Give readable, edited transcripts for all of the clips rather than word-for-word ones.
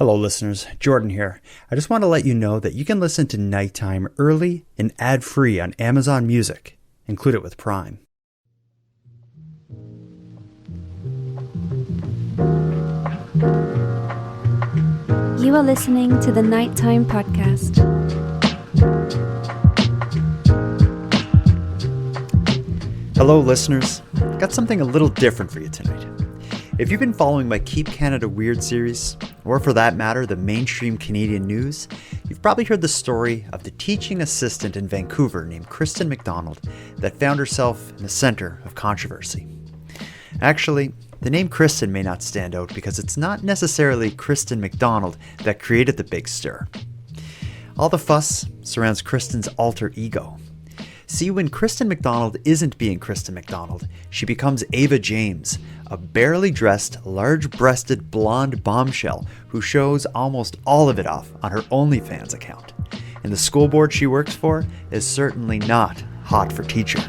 Hello, listeners. Jordan here. I just want to let you know that you can listen to Nighttime early and ad-free on Amazon Music. Include it with Prime. You are listening to the Nighttime Podcast. Hello, listeners. Got something a little different for you tonight. If you've been following my Keep Canada Weird series, or for that matter, the mainstream Canadian news, you've probably heard the story of the teaching assistant in Vancouver named Kristin MacDonald that found herself in the center of controversy. Actually, the name Kristin may not stand out because it's not necessarily Kristin MacDonald that created the big stir. All the fuss surrounds Kristin's alter ego. See, when Kristin MacDonald isn't being Kristin MacDonald, she becomes Ava James, a barely dressed, large-breasted blonde bombshell who shows almost all of it off on her Onlyfans account. And the school board she works for is certainly not hot for teacher.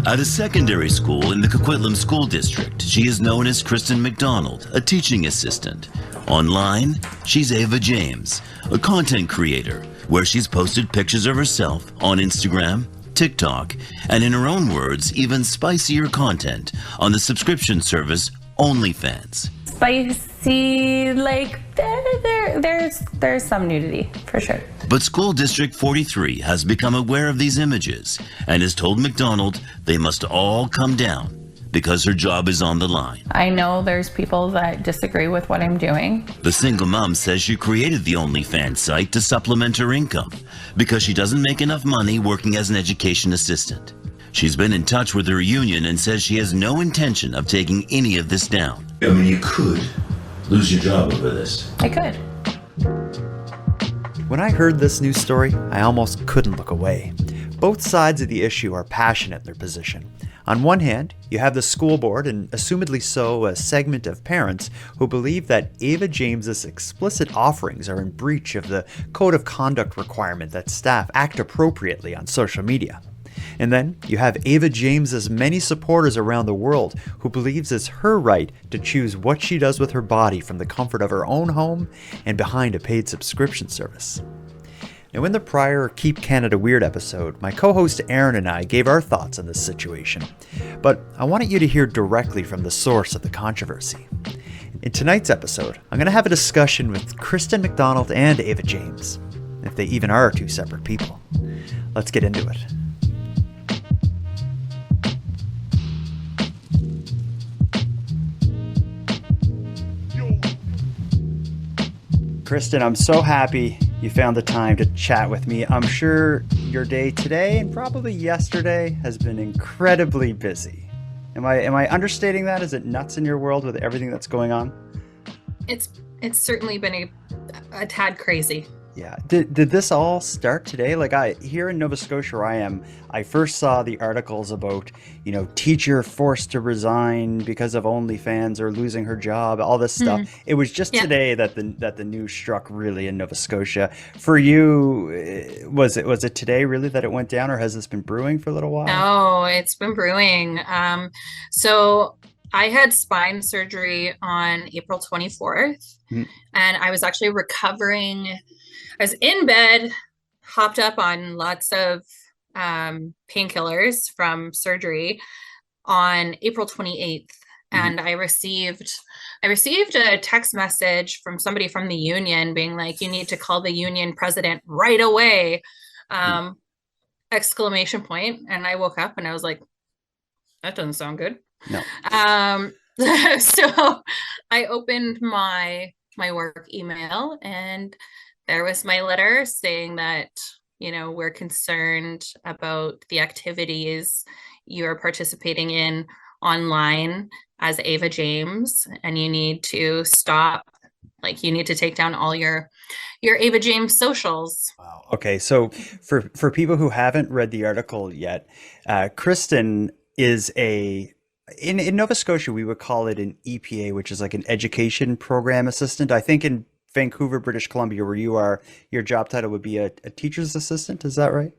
At a secondary school in the Coquitlam School District, she is known as Kristin MacDonald, a teaching assistant. Online, she's Ava James, a content creator, where she's posted pictures of herself on Instagram, TikTok, and in her own words, even spicier content on the subscription service Onlyfans. Spicy, like there's some nudity for sure. But School District 43 has become aware of these images and has told MacDonald they must all come down because her job is on the line. I know there's people that disagree with what I'm doing. The single mom says she created the OnlyFans site to supplement her income because she doesn't make enough money working as an education assistant. She's been in touch with her union and says she has no intention of taking any of this down. I mean, you could lose your job over this. I could. When I heard this news story, I almost couldn't look away. Both sides of the issue are passionate in their position. On one hand, you have the school board, and assumedly so a segment of parents who believe that Ava James's explicit offerings are in breach of the code of conduct requirement that staff act appropriately on social media. And then you have Ava James's many supporters around the world who believes it's her right to choose what she does with her body from the comfort of her own home and behind a paid subscription service. Now, in the prior Keep Canada Weird episode, my co-host Aaron and I gave our thoughts on this situation, but I wanted you to hear directly from the source of the controversy. In tonight's episode, I'm going to have a discussion with Kristin MacDonald and Ava James, if they even are two separate people. Let's get into it. Kristin, I'm so happy you found the time to chat with me. I'm sure your day today and probably yesterday has been incredibly busy. Am I understating that? Is it nuts in your world with everything that's going on? It's certainly been a tad crazy. Yeah. Did this all start today? Like here in Nova Scotia where I am, I first saw the articles about, teacher forced to resign because of OnlyFans or losing her job, all this stuff. It was just today that the news struck really in Nova Scotia. For you, was it today really that it went down, or has this been brewing for a little while? No, it's been brewing. So I had spine surgery on April 24th, and I was actually recovering. I was in bed, hopped up on lots of painkillers from surgery on April 28th. And I received a text message from somebody from the union being like, you need to call the union president right away, exclamation point. And I woke up and I was like, that doesn't sound good. No. So I opened my work email, and there was my letter saying that, we're concerned about the activities you're participating in online as Ava James, and you need to stop, you need to take down all your Ava James socials. Wow. Okay. So for people who haven't read the article yet, Kristin is in Nova Scotia, we would call it an EPA, which is like an education program assistant. I think in Vancouver, British Columbia, where you are, your job title would be a teacher's assistant. Is that right?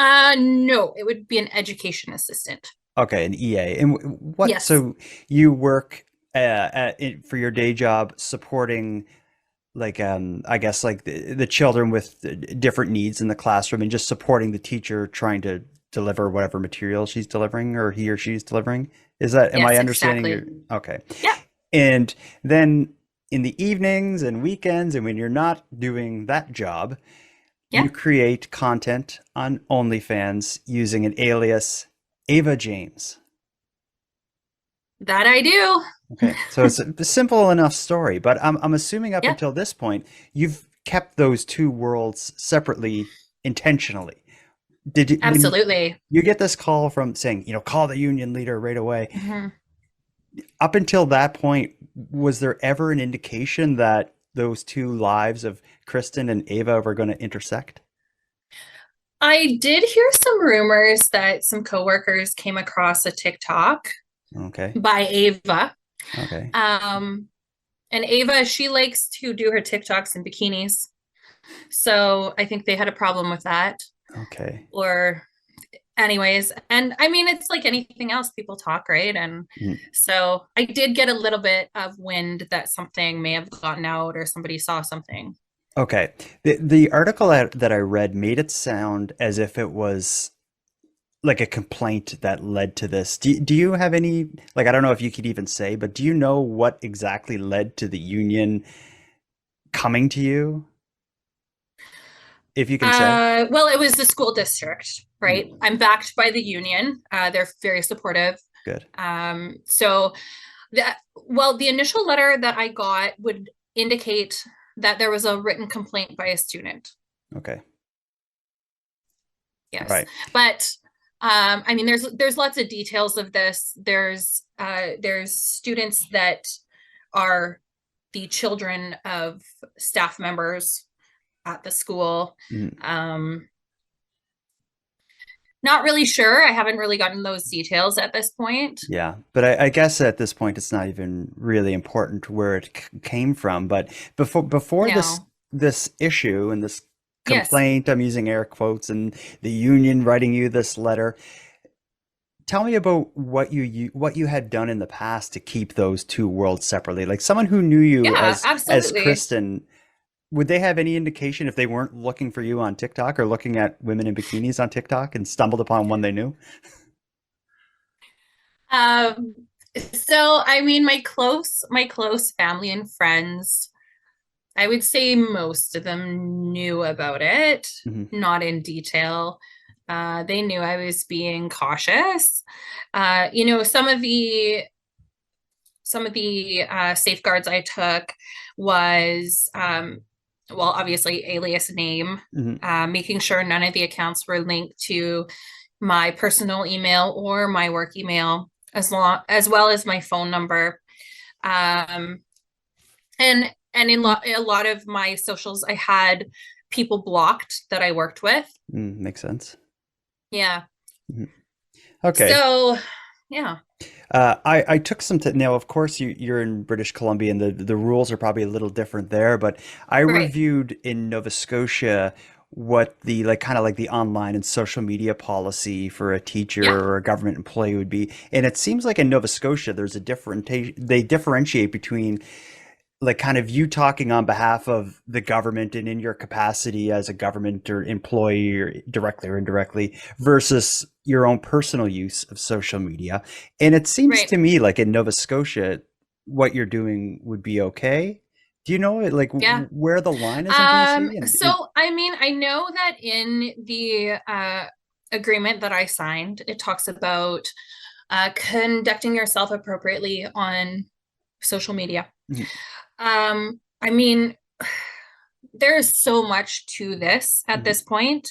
No, it would be an education assistant. Okay, an EA. And what? Yes. So you work for your day job supporting like I guess like the children with different needs in the classroom and just supporting the teacher trying to deliver whatever material she's delivering or he or she's delivering. Is that, am I Yes, understanding your, exactly. okay. Yeah. And then in the evenings and weekends and when you're not doing that job, Yeah. you create content on OnlyFans using an alias Ava James. That I do. Okay, so it's a simple enough story, but I'm assuming up Yeah, until this point, you've kept those two worlds separately intentionally. Did you, when absolutely. you get this call from saying, call the union leader right away, Mhm. up until that point, was there ever an indication that those two lives of Kristin and Ava were going to intersect? I did hear some rumors that some coworkers came across a TikTok Okay, by Ava. okay, Um, and Ava, she likes to do her TikToks in bikinis. So I think they had a problem with that. okay. Or, anyways, and I mean, it's like anything else, people talk, right? And Mm. so I did get a little bit of wind that something may have gotten out or somebody saw something. Okay. The article that I read made it sound as if it was like a complaint that led to this. Do you have any, like, I don't know if you could even say, but do you know what exactly led to the union coming to you? If you can say. Well, it was the school district, right? Mm, I'm backed by the union. They're very supportive. good. So well, the initial letter that I got would indicate that there was a written complaint by a student. Okay. Yes. Right. But I mean, there's lots of details of this. There's students that are the children of staff members at the school. Mm, Not really sure. I haven't really gotten those details at this point. yeah. But I guess at this point, it's not even really important where it came from. But before No. this issue and this Yes. complaint, I'm using air quotes, and the union writing you this letter. Tell me about what you had done in the past to keep those two worlds separately. Like someone who knew you Yeah, as absolutely. Kristin, would they have any indication if they weren't looking for you on TikTok or looking at women in bikinis on TikTok and stumbled upon one they knew? Um, so I mean, my close family and friends, I would say most of them knew about it, Hmm. not in detail. They knew I was being cautious. Some of the safeguards I took was well, obviously alias name, Hmm. making sure none of the accounts were linked to my personal email or my work email, as well as my phone number. Um, and a lot of my socials, I had people blocked that I worked with. Makes sense. Yeah. Mhm. Okay. So, yeah. I took some now, of course, you're in British Columbia, and the rules are probably a little different there. But I Right. reviewed in Nova Scotia what the like kind of like the online and social media policy for a teacher Yeah. or a government employee would be. And it seems like in Nova Scotia, there's a different they differentiate between like kind of you talking on behalf of the government and in your capacity as a government or employee or directly or indirectly versus your own personal use of social media. And it seems Right. to me like in Nova Scotia, what you're doing would be okay. Do you know like Yeah. where the line is in BC? And So I mean, I know that in the agreement that I signed, it talks about conducting yourself appropriately on social media. Mhm, I mean, there's so much to this at mhm, this point.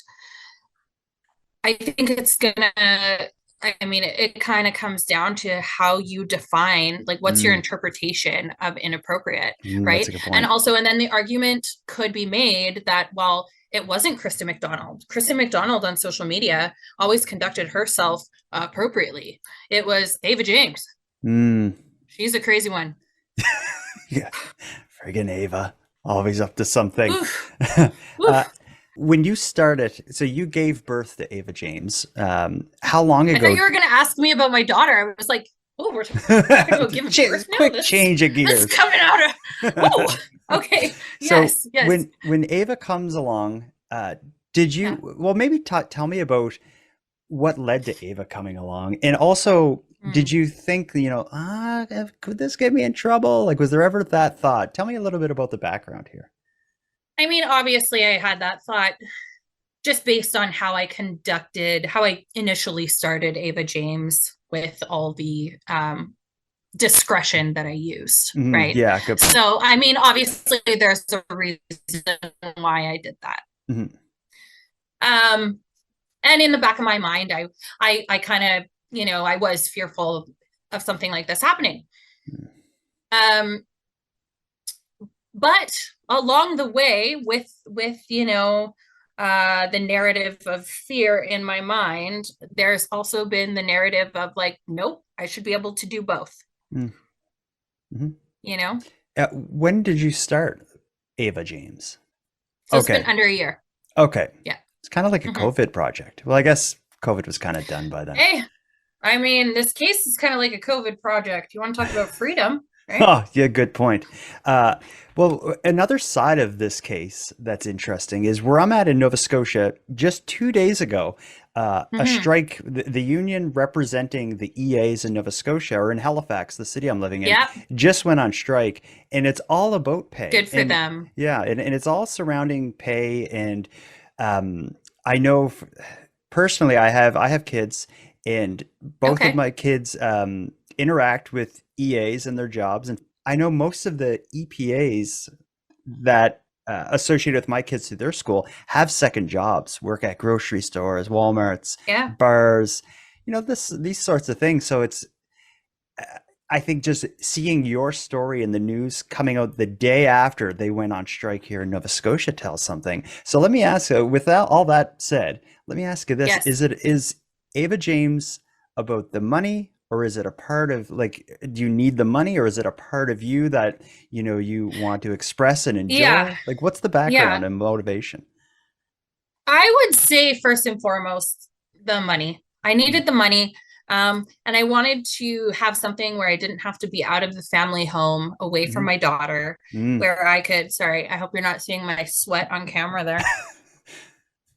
I think it's gonna, I mean, it kind of comes down to how you define, like, what's your mm, interpretation of inappropriate, that's right? a good And point. also, and then the argument could be made that, well, it wasn't Kristin MacDonald. Kristin MacDonald on social media always conducted herself appropriately. It was Ava James. Mm, She's a crazy one. yeah, friggin' Ava, always up to something. Oof, uh, oof. when you started, so you gave birth to Ava James. How long I thought ago? you were going to ask me about my daughter. I was like, Oh, we're talking about giving birth now? Quick This change of this gears. is coming out of whoa. Okay. So Yes, yes. when Ava comes along, did Yeah. you, well, maybe tell me about what led to Ava coming along, and also did Mm. you think, could this get me in trouble? Like, was there ever that thought? Tell me a little bit about the background here. I mean, obviously I had that thought just based on how I initially started Ava James with all the discretion that I used, right? Yeah, good point. So, I mean, obviously there's a reason why I did that. Mhm. And in the back of my mind, I kind of, I was fearful of something like this happening. Um, but along the way, with the narrative of fear in my mind, there's also been the narrative of like, nope, I should be able to do both. Mm-hmm. You know, When did you start Ava James? so it's been under a year. Okay. Yeah. It's kind of like a COVID project. Well, I guess COVID was kind of done by then. Hey, I mean, this case is kind of like a COVID project. You want to talk about freedom, right? Oh, yeah, good point. Well, another side of this case that's interesting is where I'm at in Nova Scotia. Just 2 days ago, a strike, the union representing the EAs in Nova Scotia, or in Halifax, the city I'm living in, Yep. just went on strike, and it's all about pay. Good for them. Yeah, and it's all surrounding pay. And I know personally, I have kids, and both of my kids interact with EAs in their jobs, and I know most of the EPAs that associated with my kids through their school have second jobs, work at grocery stores, Walmarts, bars, these sorts of things. So it's, I think, just seeing your story in the news coming out the day after they went on strike here in Nova Scotia tells something. So let me ask you, with all that said, let me ask you this. Yes. Is Ava James about the money, or is it a part of, like, do you need the money, or is it a part of you that, you want to express and enjoy? Yeah. Like, what's the background and motivation? I would say first and foremost, the money. I needed the money. And I wanted to have something where I didn't have to be out of the family home, away from my daughter, where I could, sorry, I hope you're not seeing my sweat on camera there.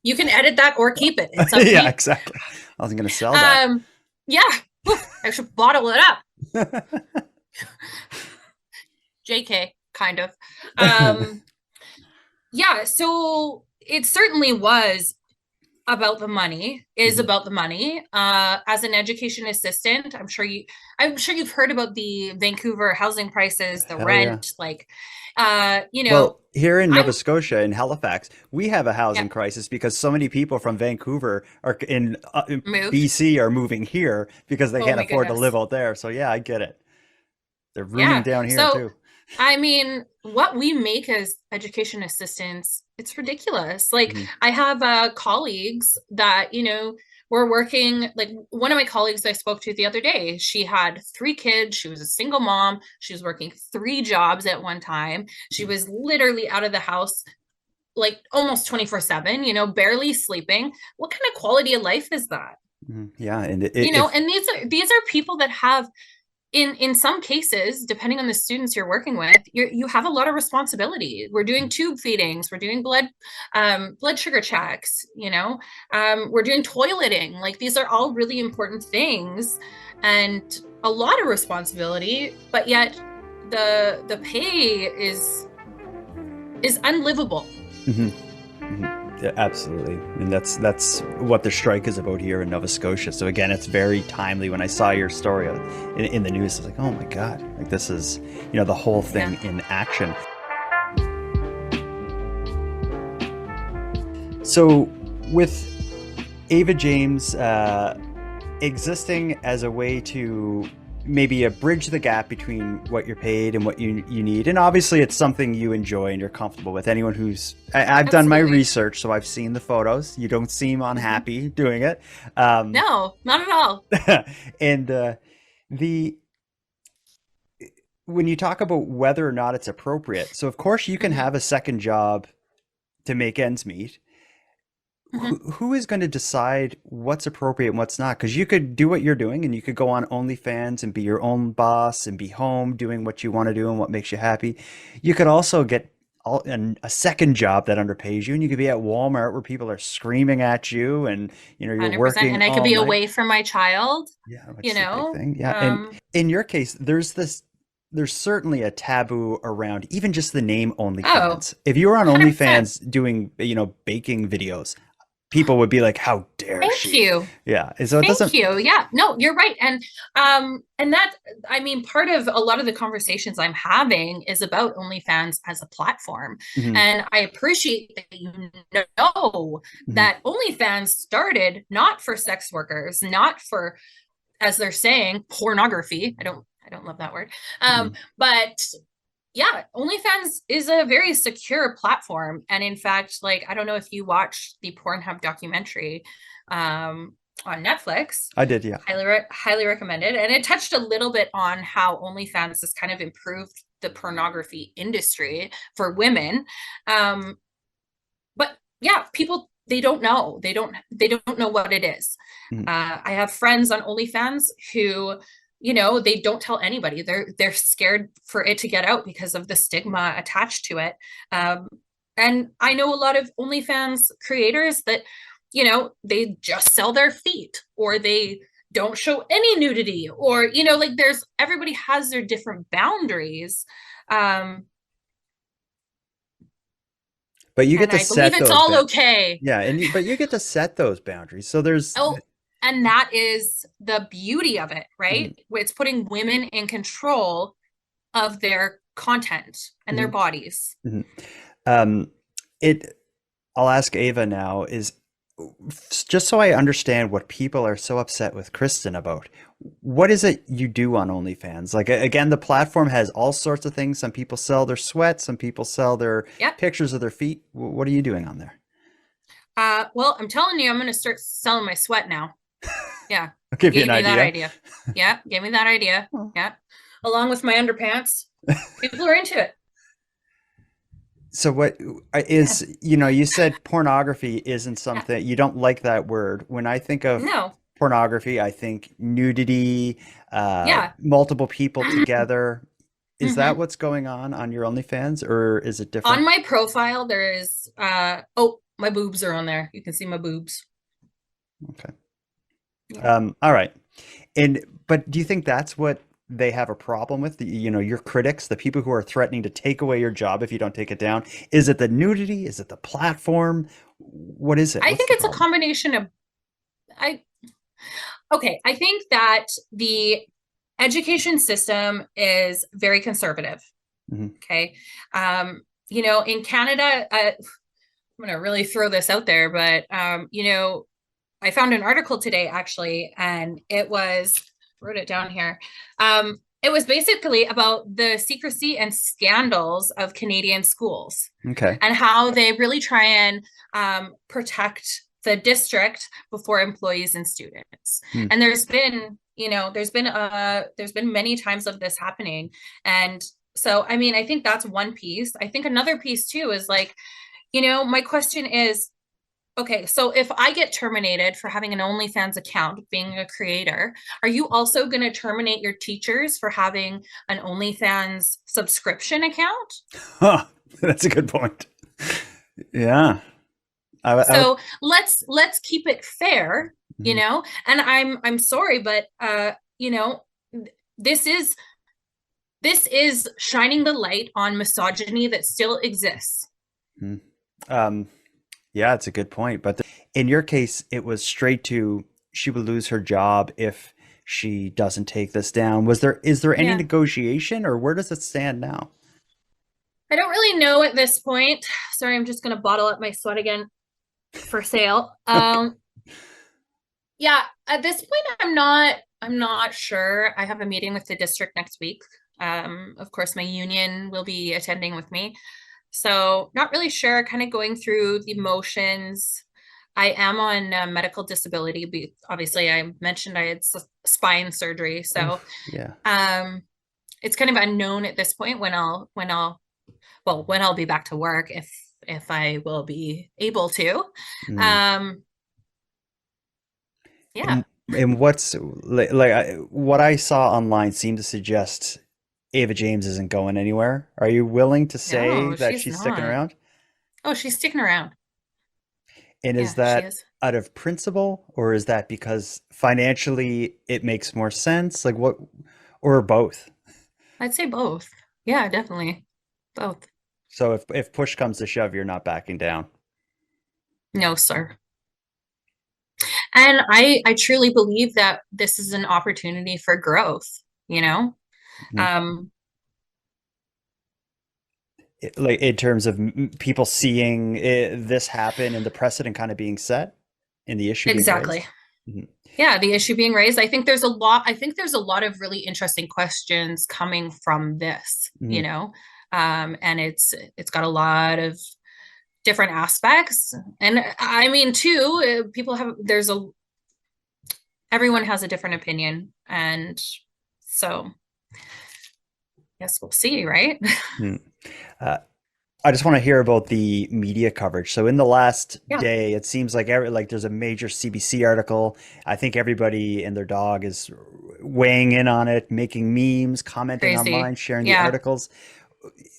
You can edit that or keep it. It's up to Yeah, you. exactly. I wasn't going to sell that. Yeah. I should bottle it up. JK, kind of. Yeah, so it certainly was about the money, about the money. As an education assistant, I'm sure you've heard about the Vancouver housing prices, the rent, Well, here in Nova Scotia, in Halifax, we have a housing crisis because so many people from Vancouver are in BC are moving here because they can't afford to live out there. So yeah, I get it. They're rooming down here too. I mean, what we make as education assistants, it's ridiculous. Like, I have colleagues that, were working, like one of my colleagues I spoke to the other day, she had 3 kids. She was a single mom. She was working 3 jobs at one time. She was literally out of the house like almost 24/7, barely sleeping. What kind of quality of life is that? Yeah. And and these are people that have, in some cases, depending on the students you're working with, you have a lot of responsibility. We're doing tube feedings, we're doing blood sugar checks, we're doing toileting. Like, these are all really important things and a lot of responsibility, but yet the pay is unlivable. Yeah, absolutely. And that's what the strike is about here in Nova Scotia. So again, it's very timely. When I saw your story in the news, I was like, oh my God, like, this is, the whole thing in action. So with Ava James existing as a way to maybe bridge the gap between what you're paid and what you need. And obviously it's something you enjoy and you're comfortable with. Anyone I've done my research, so I've seen the photos. You don't seem unhappy doing it. No, not at all. And when you talk about whether or not it's appropriate, so of course you can have a second job to make ends meet. who is going to decide what's appropriate and what's not? Because you could do what you're doing and you could go on OnlyFans and be your own boss and be home doing what you want to do and what makes you happy. You could also get a second job that underpays you, and you could be at Walmart where people are screaming at you, and you're 100%. working And I could all be night. away from my child, Yeah, which you is a big know? thing. Yeah, and in your case, there's certainly a taboo around even just the name Oh, OnlyFans. If you were on 100%. OnlyFans doing, baking videos, people would be like, "How dare Thank she?" you. Yeah, and so it Thank doesn't. you. Yeah, no, you're right. And that, I mean, part of a lot of the conversations I'm having is about OnlyFans as a platform. Mhm, And I appreciate that you know mhm, that OnlyFans started not for sex workers, not for, as they're saying, pornography. I don't love that word. mhm. But yeah, OnlyFans is a very secure platform. And in fact, like, I don't know if you watched the Pornhub documentary on Netflix. I did, yeah. Highly recommended. And it touched a little bit on how OnlyFans has kind of improved the pornography industry for women. Um, but yeah, people, they don't know. They don't know what it is. Mhm. I have friends on OnlyFans who, they don't tell anybody. They're scared for it to get out because of the stigma attached to it. Um, and I know a lot of OnlyFans creators that, they just sell their feet, or they don't show any nudity, or, like, there's, everybody has their different boundaries. Um, But you get and to I believe set it's those all ba okay. yeah, but you get to set those boundaries. So there's Oh, and that is the beauty of it, mhm, right? It's putting women in control of their content and their mhm, bodies. mhm. Um, it I'll ask Ava now is just so I understand what people are so upset with Kristen about. What is it you do on OnlyFans? Like again, the platform has all sorts of things. Some people sell their sweat, some people sell their Yep. pictures of their feet. What are you doing on there? Well, I'm telling you, I'm going to start selling my sweat now. Yeah. I'll You give you an gave me that idea. idea. Yeah. Gave me that idea. Oh. Yeah. Along with my underpants. People are into it. So what Yeah. is, you said pornography isn't Yeah. something, you don't like that word. When I think of No. pornography, I think nudity, Yeah. multiple people together. Is that hmm what's going on your OnlyFans, or is it On different? my profile, there is, oh, my boobs are on there. You can see my boobs. Okay. Yeah. All right. But do you think that's what they have a problem with? Your critics, the people who are threatening to take away your job if you don't take it down. Is it the nudity? Is it the platform? What is it? I What's think the it's a problem? combination of, I, okay, I think that the education system is very conservative. Hmm. Okay. In Canada, I'm going to really throw this out there, but, I found an article today actually, and wrote it down here. It was basically about the secrecy and scandals of Canadian schools Okay. and how they really try and protect the district before employees and students. Hmm. And there's been many times of this happening. And so, I mean, I think that's one piece. I think another piece too is like, my question is, okay, so if I get terminated for having an OnlyFans account, being a creator, are you also going to terminate your teachers for having an OnlyFans subscription account? Huh. That's a good point. Yeah. I would. So let's keep it fair, Mhm. And I'm sorry, but this is this is shining the light on misogyny that still exists. Mhm. Um, yeah, it's a good point. But in your case, it was straight to she would lose her job if she doesn't take this down. Is there any Yeah. negotiation, or where does it stand now? I don't really know at this point. Sorry, I'm just gonna bottle up my sweat again for sale. Yeah, at this point I'm not sure. I have a meeting with the district next week. Of course my union will be attending with me. So not really sure, kind of going through the motions. I am on medical disability. Obviously, I mentioned I had spine surgery, so Oof, yeah. um, it's kind of unknown at this point when I'll be back to work, if I will be able to. Mm. Yeah. And what's what I saw online seemed to suggest Ava James isn't going anywhere. Are you willing to say No, that she's she's sticking not. around? Oh, she's sticking around. And is Yeah, she that is. out of principle, or is that because financially it makes more sense? Like what, or both? I'd say both. Yeah, definitely. Both. So if push comes to shove, you're not backing down. No, sir. And I truly believe that this is an opportunity for growth, you know? Mhm. Um, Like in terms of people seeing this happen and the precedent kind of being set and the issue being exactly. raised. Mhm. Yeah, the issue being raised. I think there's a lot of really interesting questions coming from this, you Mhm. know? And it's got a lot of different aspects. And I mean, too, people have everyone has a different opinion. And so yes, we'll see, right? Mhm. Uh, I just want to hear about the media coverage. So in the last Yeah, day, it seems like there's a major CBC article. I think everybody and their dog is weighing in on it, making memes, commenting crazy. online, sharing the Yeah. articles.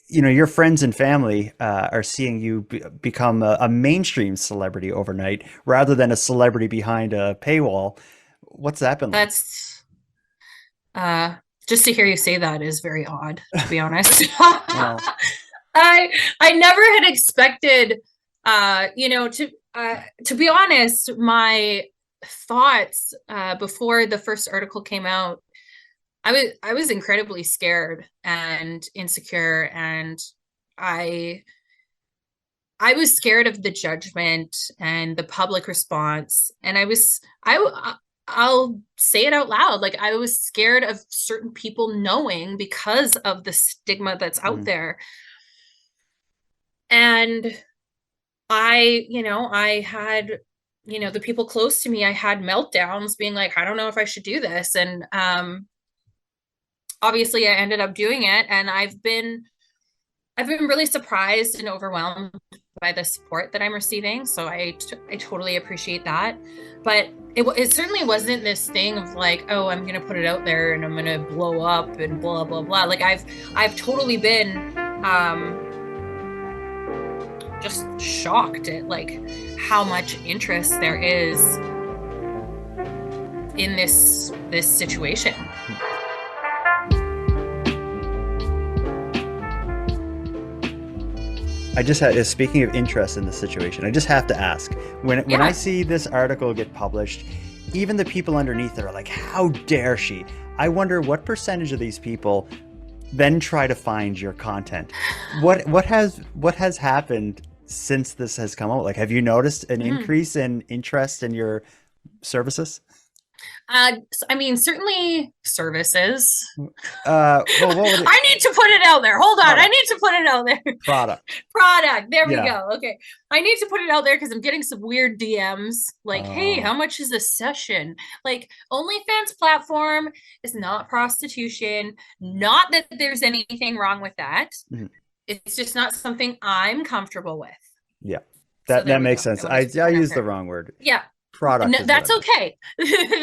You know, your friends and family are seeing you become a mainstream celebrity overnight rather than a celebrity behind a paywall. What's that been like? That's uh just to hear you say that is very odd, to be honest. Well, I never had expected to be honest, my thoughts before the first article came out, I was incredibly scared and insecure, and I I was scared of the judgment and the public response. And I'll say it out loud. Like, I was scared of certain people knowing because of the stigma that's out mm, there. And I had, the people close to me, I had meltdowns being like, I don't know if I should do this. And obviously I ended up doing it. And I've been really surprised and overwhelmed by the support that I'm receiving. So I totally appreciate that. But it certainly wasn't this thing of like, oh, I'm going to put it out there and I'm going to blow up and blah, blah, blah. Like I've totally been just shocked at like how much interest there is in this situation. I just had, speaking of interest in the situation, I just have to ask, when I see this article get published, even the people underneath it are like, how dare she? I wonder what percentage of these people then try to find your content. What has happened since this has come out? Like, have you noticed an increase in interest in your services? I mean, certainly services. Well, what would it? I need to put it out there. Hold on. I Product. need to put it out there. Product. Product. There we Yeah. go. Okay. I need to put it out there because I'm getting some weird DMs like, hey, how Oh. much is a session? Like, OnlyFans platform is not prostitution. Not that there's anything wrong with that. Mhm. It's just not something I'm comfortable with. Yeah. So That we makes go. sense. I wanted to I put it out used the there. wrong word. Yeah. Product No, is what that's I meant. okay.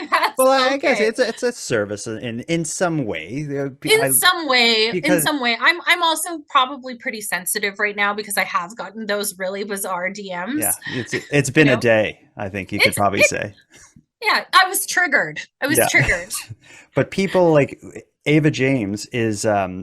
That's Well, I guess okay. it's a service in some way. In some way, Because I'm also probably pretty sensitive right now because I have gotten those really bizarre DMs. yeah, it's been a day, I think you could It's probably say. Yeah, I was triggered. Yeah. Triggered. But people like Ava James is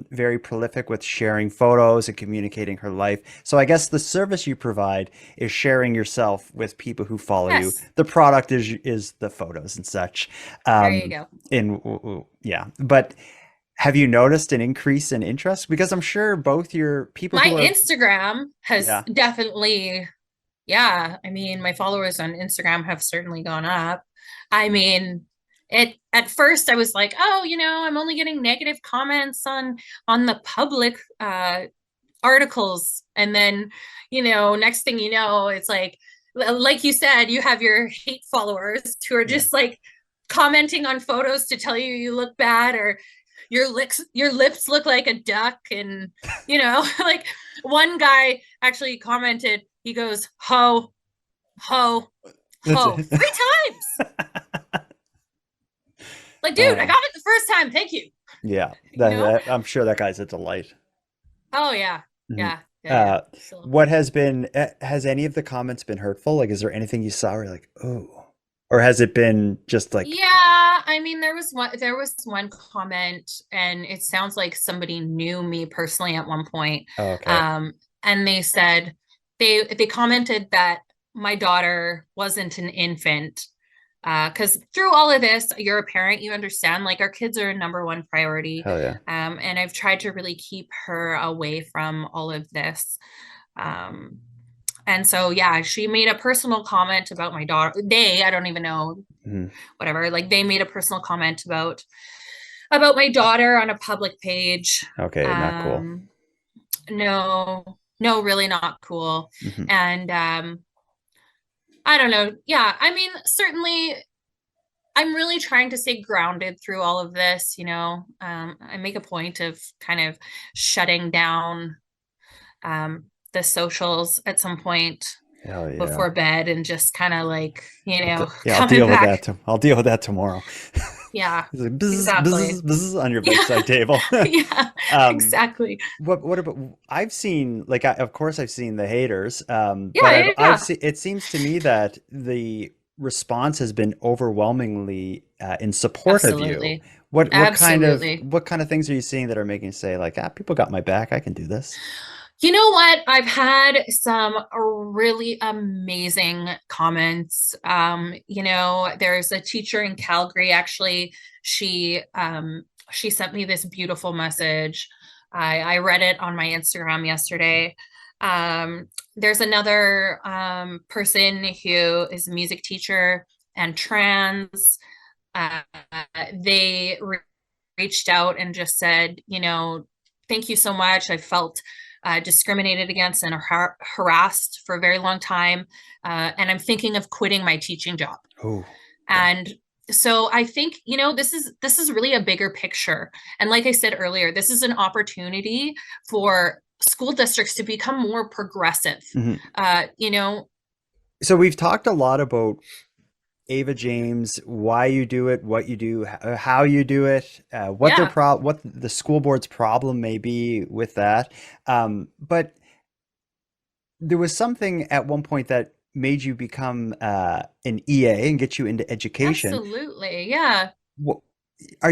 very prolific with sharing photos and communicating her life. So I guess the service you provide is sharing yourself with people who follow you. Yes. The product is the photos and such. There you go. Yeah, but have you noticed an increase in interest? Because I'm sure both your people My who are Instagram has yeah. definitely, yeah. I mean, my followers on Instagram have certainly gone up. I mean, at first I was like, oh, I'm only getting negative comments on the public articles. And then, next thing you know, it's like you said, you have your hate followers who are just like commenting on photos to tell you look bad, or your lips look like a duck. And like one guy actually commented, he goes, ho, ho, ho, 3 times. Like, dude, I got it the first time. Thank you. Yeah, know? I'm sure that guy's a delight. Oh, yeah. Mhm. Yeah. So, What has any of the comments been hurtful? Like, is there anything you saw where you're like, oh, or has it been just like, yeah, I mean, there was one comment, and it sounds like somebody knew me personally at one point. oh, okay, And they said they commented that my daughter wasn't an infant. Because through all of this, you're a parent, you understand, like, our kids are number one priority. hell yeah. And I've tried to really keep her away from all of this. And so, yeah, she made a personal comment about my daughter. I don't even know, whatever. Like, they made a personal comment about my daughter on a public page. Okay, not cool. No, really not cool. Mhm. And I don't know. Yeah, I mean, certainly I'm really trying to stay grounded through all of this, I make a point of kind of shutting down the socials at some point Hell yeah. before bed, and just kind of like, I'll coming deal with back. that. I'll deal with that tomorrow. Yeah, It's like bzz, exactly. bzz, bzz on your bedside table. Yeah, exactly. What about, I've seen, like, of course I've seen the haters, but Yeah, I've seen, it seems to me that the response has been overwhelmingly in support of you. Absolutely. What Absolutely. kind of things are you seeing that are making you say, like, people got my back, I can do this? You know what? I've had some really amazing comments. There's a teacher in Calgary, actually. She sent me this beautiful message. I read it on my Instagram yesterday. There's another person who is a music teacher and trans. They reached out and just said, thank you so much. I felt discriminated against and harassed for a very long time. And I'm thinking of quitting my teaching job. Oh, and so I think, this is really a bigger picture. And like I said earlier, this is an opportunity for school districts to become more progressive. So we've talked a lot about Ava James, why you do it, what you do, how you do it, what the school board's problem may be with that. But there was something at one point that made you become an EA and get you into education. Absolutely, yeah.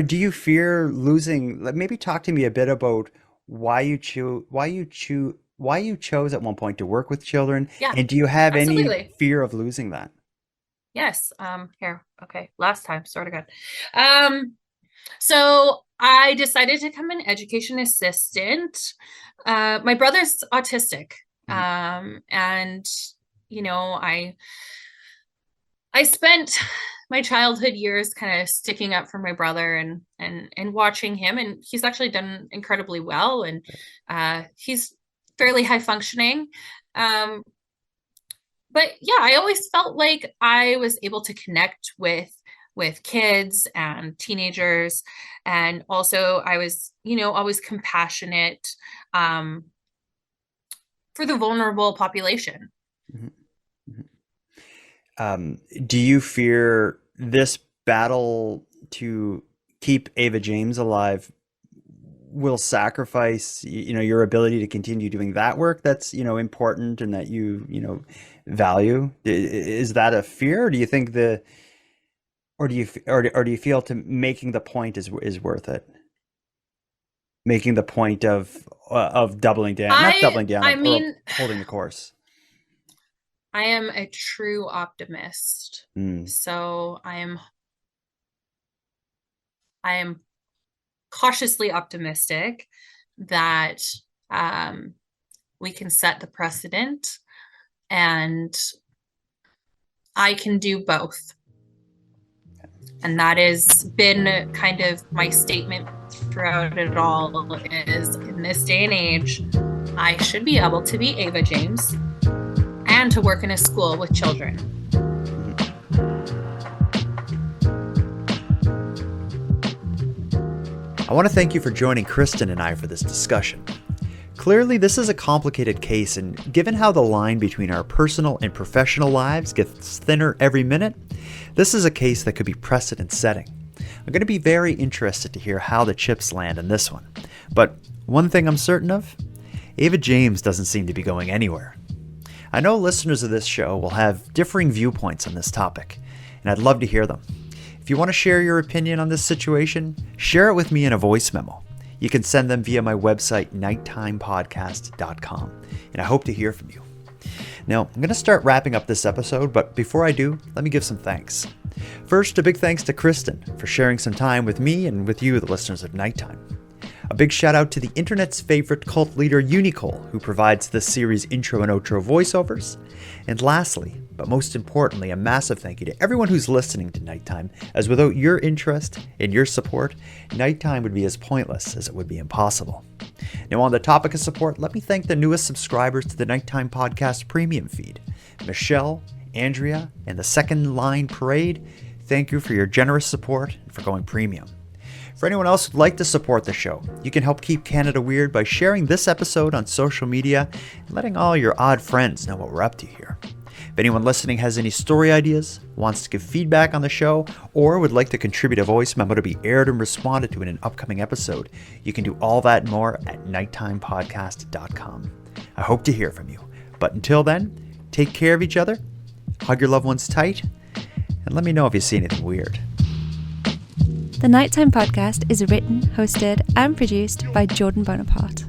Do you fear losing? Maybe talk to me a bit about why you chose at one point to work with children, and do you have any fear of losing that? Yes. Here. Okay. Last time. Sort of good. So I decided to become an education assistant. My brother's autistic. And I spent my childhood years kind of sticking up for my brother and watching him, and he's actually done incredibly well, and he's fairly high functioning. But yeah, I always felt like I was able to connect with kids and teenagers. And also I was, always compassionate for the vulnerable population. Do you fear this battle to keep Ava James alive will sacrifice, your ability to continue doing that work that's, important and that you value? Is that a fear, or do you think or do you feel to making the point is worth it? Making the point of doubling down, not doubling down, or holding the course. I am a true optimist. So I am cautiously optimistic that we can set the precedent, and I can do both. And that has been kind of my statement throughout it all, is in this day and age, I should be able to be Ava James and to work in a school with children. I want to thank you for joining Kristin and I for this discussion. Clearly, this is a complicated case, and given how the line between our personal and professional lives gets thinner every minute, this is a case that could be precedent-setting. I'm going to be very interested to hear how the chips land in this one. But one thing I'm certain of, Ava James doesn't seem to be going anywhere. I know listeners of this show will have differing viewpoints on this topic, and I'd love to hear them. If you want to share your opinion on this situation, share it with me in a voice memo. You can send them via my website, nighttimepodcast.com, and I hope to hear from you. Now, I'm going to start wrapping up this episode, but before I do, let me give some thanks. First, a big thanks to Kristin for sharing some time with me and with you, the listeners of Nighttime. A big shout out to the internet's favorite cult leader, Unicole, who provides this series' intro and outro voiceovers. And lastly, but most importantly, a massive thank you to everyone who's listening to Nighttime, as without your interest and your support, Nighttime would be as pointless as it would be impossible. Now, on the topic of support, let me thank the newest subscribers to the Nighttime Podcast Premium feed. Michelle, Andrea, and the Second Line Parade, thank you for your generous support and for going premium. For anyone else who'd like to support the show, you can help keep Canada weird by sharing this episode on social media and letting all your odd friends know what we're up to here. If anyone listening has any story ideas, wants to give feedback on the show, or would like to contribute a voice memo to be aired and responded to in an upcoming episode, you can do all that and more at nighttimepodcast.com. I hope to hear from you. But until then, take care of each other, hug your loved ones tight, and let me know if you see anything weird. The Nighttime Podcast is written, hosted, and produced by Jordan Bonaparte.